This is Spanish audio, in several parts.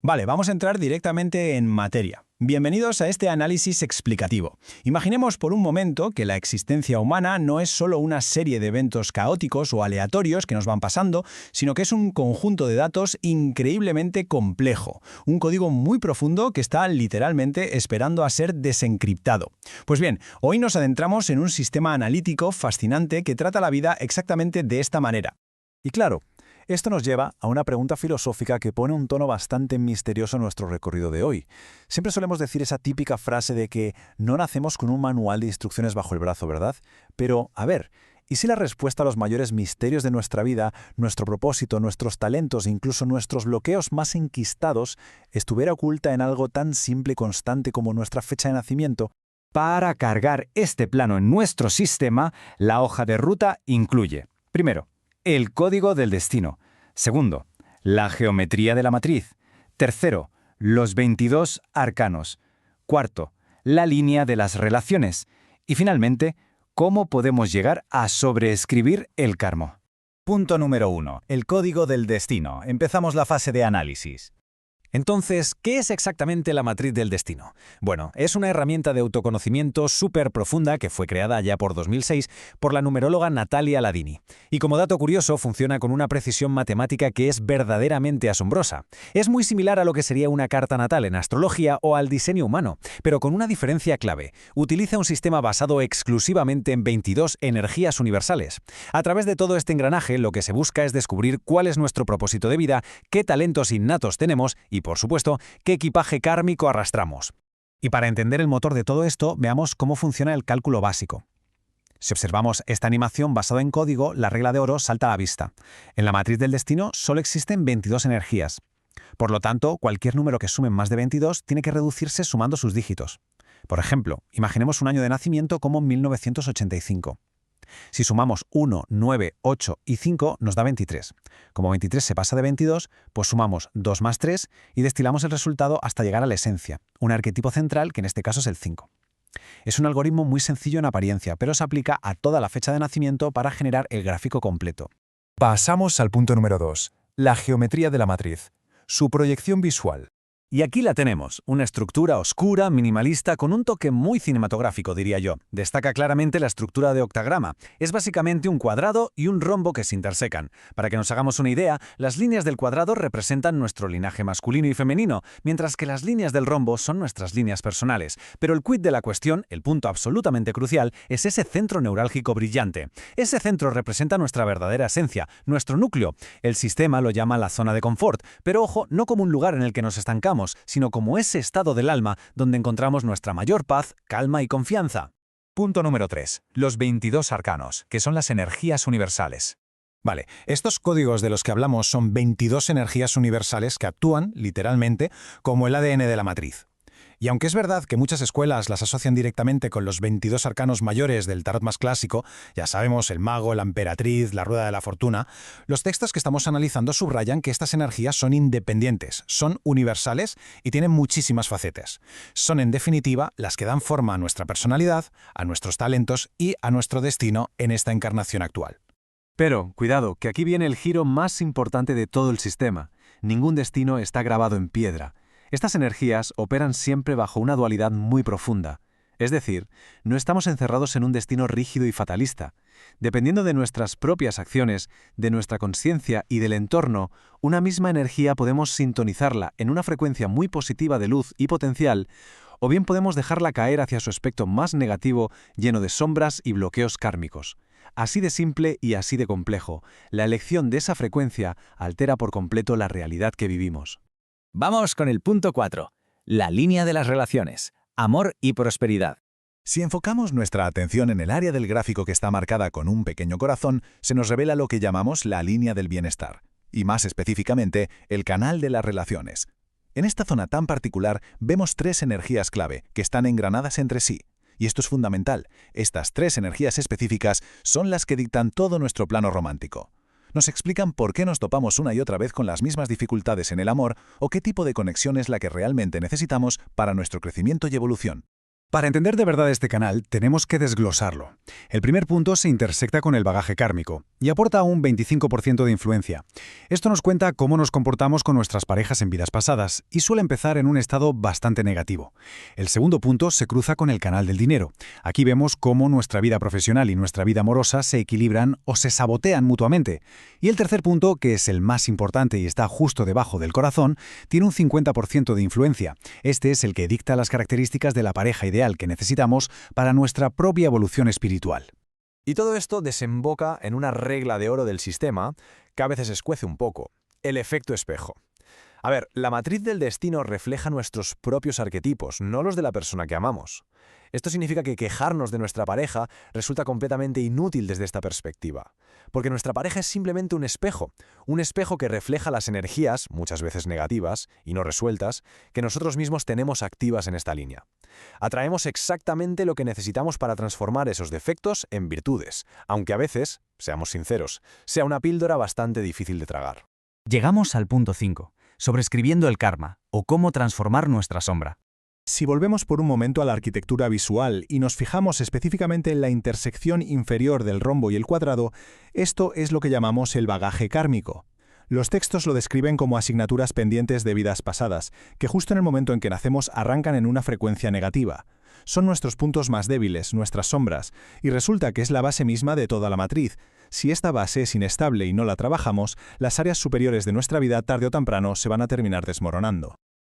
Vale, vamos a entrar directamente en materia. Bienvenidos a este análisis explicativo. Imaginemos por un momento que la existencia humana no es solo una serie de eventos caóticos o aleatorios que nos van pasando, sino que es un conjunto de datos increíblemente complejo, un código muy profundo que está literalmente esperando a ser desencriptado. Pues bien, hoy nos adentramos en un sistema analítico fascinante que trata la vida exactamente de esta manera. Y claro, esto nos lleva a una pregunta filosófica que pone un tono bastante misterioso en nuestro recorrido de hoy. Siempre solemos decir esa típica frase de que no nacemos con un manual de instrucciones bajo el brazo, ¿verdad? Pero, a ver, ¿y si la respuesta a los mayores misterios de nuestra vida, nuestro propósito, nuestros talentos e incluso nuestros bloqueos más enquistados estuviera oculta en algo tan simple y constante como nuestra fecha de nacimiento? Para cargar este plano en nuestro sistema, la hoja de ruta incluye, primero, el código del destino. Segundo, la geometría de la matriz. Tercero, los 22 arcanos. Cuarto, la línea de las relaciones. Y finalmente, cómo podemos llegar a sobreescribir el karma. Punto número 1. El código del destino. Empezamos la fase de análisis. Entonces, ¿qué es exactamente la matriz del destino? Bueno, es una herramienta de autoconocimiento súper profunda que fue creada ya por 2006 por la numeróloga Natalia Ladini. Y como dato curioso, funciona con una precisión matemática que es verdaderamente asombrosa. Es muy similar a lo que sería una carta natal en astrología o al diseño humano, pero con una diferencia clave. Utiliza un sistema basado exclusivamente en 22 energías universales. A través de todo este engranaje, lo que se busca es descubrir cuál es nuestro propósito de vida, qué talentos innatos tenemos y, por supuesto, qué equipaje kármico arrastramos. Y para entender el motor de todo esto, veamos cómo funciona el cálculo básico. Si observamos esta animación basada en código, la regla de oro salta a la vista. En la matriz del destino solo existen 22 energías. Por lo tanto, cualquier número que sume más de 22 tiene que reducirse sumando sus dígitos. Por ejemplo, imaginemos un año de nacimiento como 1985. Si sumamos 1, 9, 8 y 5 nos da 23. Como 23 se pasa de 22, pues sumamos 2 más 3 y destilamos el resultado hasta llegar a la esencia, un arquetipo central que en este caso es el 5. Es un algoritmo muy sencillo en apariencia, pero se aplica a toda la fecha de nacimiento para generar el gráfico completo. Pasamos al punto número 2, la geometría de la matriz, su proyección visual. Y aquí la tenemos, una estructura oscura, minimalista, con un toque muy cinematográfico, diría yo. Destaca claramente la estructura de octagrama. Es básicamente un cuadrado y un rombo que se intersecan. Para que nos hagamos una idea, las líneas del cuadrado representan nuestro linaje masculino y femenino, mientras que las líneas del rombo son nuestras líneas personales. Pero el quid de la cuestión, el punto absolutamente crucial, es ese centro neurálgico brillante. Ese centro representa nuestra verdadera esencia, nuestro núcleo. El sistema lo llama la zona de confort, pero ojo, no como un lugar en el que nos estancamos, sino como ese estado del alma donde encontramos nuestra mayor paz, calma y confianza. Punto número 3. Los 22 arcanos, que son las energías universales. Vale, estos códigos de los que hablamos son 22 energías universales que actúan, literalmente, como el ADN de la matriz. Y aunque es verdad que muchas escuelas las asocian directamente con los 22 arcanos mayores del tarot más clásico, ya sabemos, el mago, la emperatriz, la rueda de la fortuna, los textos que estamos analizando subrayan que estas energías son independientes, son universales y tienen muchísimas facetas. Son, en definitiva, las que dan forma a nuestra personalidad, a nuestros talentos y a nuestro destino en esta encarnación actual. Pero, cuidado, que aquí viene el giro más importante de todo el sistema. Ningún destino está grabado en piedra. Estas energías operan siempre bajo una dualidad muy profunda. Es decir, no estamos encerrados en un destino rígido y fatalista. Dependiendo de nuestras propias acciones, de nuestra conciencia y del entorno, una misma energía podemos sintonizarla en una frecuencia muy positiva de luz y potencial, o bien podemos dejarla caer hacia su aspecto más negativo, lleno de sombras y bloqueos kármicos. Así de simple y así de complejo, la elección de esa frecuencia altera por completo la realidad que vivimos. Vamos con el punto 4, la línea de las relaciones, amor y prosperidad. Si enfocamos nuestra atención en el área del gráfico que está marcada con un pequeño corazón, se nos revela lo que llamamos la línea del bienestar, y más específicamente, el canal de las relaciones. En esta zona tan particular vemos 3 energías clave que están engranadas entre sí. Y esto es fundamental, estas 3 energías específicas son las que dictan todo nuestro plano romántico. Nos explican por qué nos topamos una y otra vez con las mismas dificultades en el amor o qué tipo de conexión es la que realmente necesitamos para nuestro crecimiento y evolución. Para entender de verdad este canal, tenemos que desglosarlo. El primer punto se intersecta con el bagaje kármico. y aporta un 25% de influencia. Esto nos cuenta cómo nos comportamos con nuestras parejas en vidas pasadas y suele empezar en un estado bastante negativo. El segundo punto se cruza con el canal del dinero. Aquí vemos cómo nuestra vida profesional y nuestra vida amorosa se equilibran o se sabotean mutuamente. Y el tercer punto, que es el más importante y está justo debajo del corazón, tiene un 50% de influencia. Este es el que dicta las características de la pareja ideal que necesitamos para nuestra propia evolución espiritual. Y todo esto desemboca en una regla de oro del sistema que a veces escuece un poco: el efecto espejo. A ver, la matriz del destino refleja nuestros propios arquetipos, no los de la persona que amamos. Esto significa que quejarnos de nuestra pareja resulta completamente inútil desde esta perspectiva, porque nuestra pareja es simplemente un espejo que refleja las energías, muchas veces negativas y no resueltas, que nosotros mismos tenemos activas en esta línea. Atraemos exactamente lo que necesitamos para transformar esos defectos en virtudes, aunque a veces, seamos sinceros, sea una píldora bastante difícil de tragar. Llegamos al punto 5, sobreescribiendo el karma, o cómo transformar nuestra sombra. Si volvemos por un momento a la arquitectura visual y nos fijamos específicamente en la intersección inferior del rombo y el cuadrado, esto es lo que llamamos el bagaje kármico. Los textos lo describen como asignaturas pendientes de vidas pasadas, que justo en el momento en que nacemos arrancan en una frecuencia negativa. Son nuestros puntos más débiles, nuestras sombras, y resulta que es la base misma de toda la matriz. Si esta base es inestable y no la trabajamos, las áreas superiores de nuestra vida tarde o temprano se van a terminar desmoronando.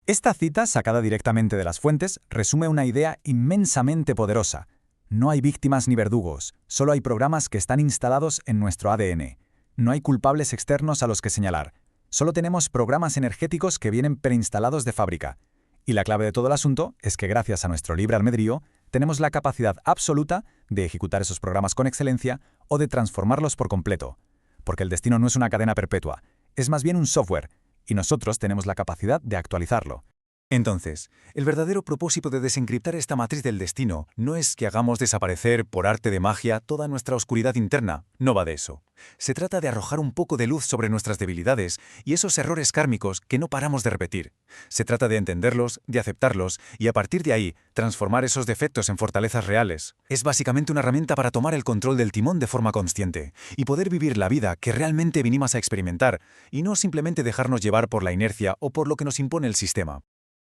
Esta cita, sacada directamente de las fuentes, resume una idea inmensamente poderosa. No hay víctimas ni verdugos, solo hay programas que están instalados en nuestro ADN. No hay culpables externos a los que señalar. Solo tenemos programas energéticos que vienen preinstalados de fábrica. Y la clave de todo el asunto es que gracias a nuestro libre albedrío, tenemos la capacidad absoluta de ejecutar esos programas con excelencia o de transformarlos por completo. Porque el destino no es una cadena perpetua, es más bien un software, y nosotros tenemos la capacidad de actualizarlo. Entonces, el verdadero propósito de desencriptar esta matriz del destino no es que hagamos desaparecer por arte de magia toda nuestra oscuridad interna, no va de eso. Se trata de arrojar un poco de luz sobre nuestras debilidades y esos errores kármicos que no paramos de repetir. Se trata de entenderlos, de aceptarlos y a partir de ahí, transformar esos defectos en fortalezas reales. Es básicamente una herramienta para tomar el control del timón de forma consciente y poder vivir la vida que realmente vinimos a experimentar y no simplemente dejarnos llevar por la inercia o por lo que nos impone el sistema.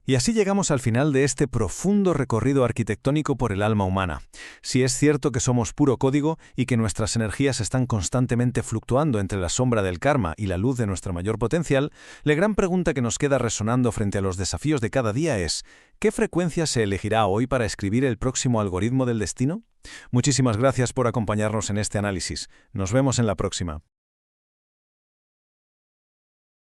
Y así llegamos al final de este profundo recorrido arquitectónico por el alma humana. Si es cierto que somos puro código y que nuestras energías están constantemente fluctuando entre la sombra del karma y la luz de nuestro mayor potencial, la gran pregunta que nos queda resonando frente a los desafíos de cada día es: ¿qué frecuencia se elegirá hoy para escribir el próximo algoritmo del destino? Muchísimas gracias por acompañarnos en este análisis. Nos vemos en la próxima.